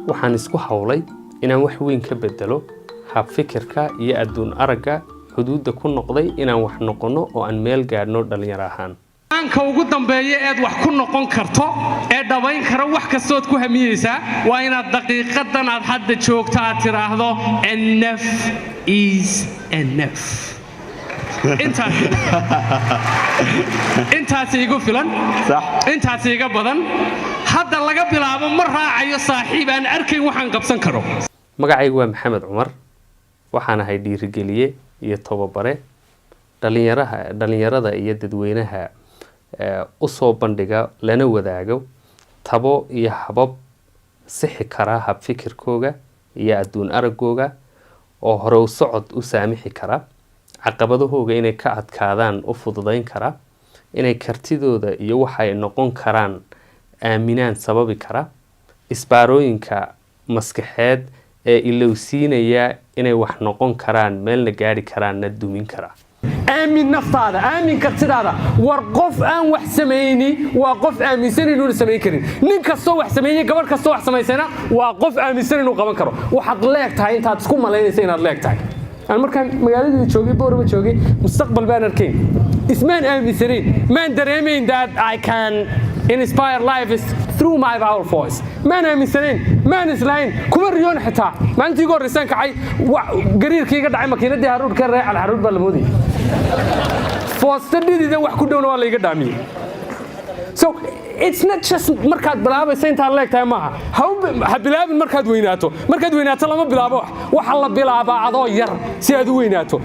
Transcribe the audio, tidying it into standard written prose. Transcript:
waxaan isku hawlay inaan wax weyn ka bedelo hab fikirka iyo adduun aragga xuduudda ku noqday inaan wax noqono oo aan meel gaadhno dhalinyaro ahaan aanka ugu dambeeya ee wax ku noqon karto ee dhabayn kara wax kastood ku hamiyeysaa waa inaad daqiiqadan aad hadda joogto aad tiraahdo enough is enough intaas igu filan intaas iga badan hadda laga bilaabo ma raacayo saaxiib aan arkayn waxaan qabsan karo magacaygu waa Mohamed Omer waxaan ahay dhiirigeliye iyo tababare dhalinyarada iyo dadweynaha u soo bandhiga lana wadaago tabo iyo habab sixi kara hab fikirkooga iyo adduun aragooga oo hore u socod u saamixi kara caqabadahooga inay ka adkaadaan u fududayn kara inay kartidooda iyo waxa ay noqon karaan aaminaan sababi kara isbaarooyinka maskaxeed ee ilowsiinaya inay wax noqon karaan meelna gaari karaan na dumin kara آمن نفطاده آمن كرتداده ورقف آن وحسميني وقف آمن سنين ولا سمين كرين نين كستو وحسميني قبل كستو وحسميسنا وقف آمن سنين وقبل كرو وحق ليك تاي أنت هتسكون ملاين سنين ليك تاي أنا مركان مقالدي تشوقي بورو تشوقي مستقبل بانر كين اسمان آمن سنين ما دريمين that I can inspire lives through my power voice ما آمن سنين ما نسلاين كوريون حتى ما أنت يقول رسالك عي قرير كي قد عي ماكينة دي هارود كان رايح على هارود بالمودي فاستدي ده واحد كده ولا يقدامي so it's not just مركز بلعبة سنت على لك تماها هو بلعب المركز ويناته لما بلعبه وحلا بلعبه عضاير سياد ويناته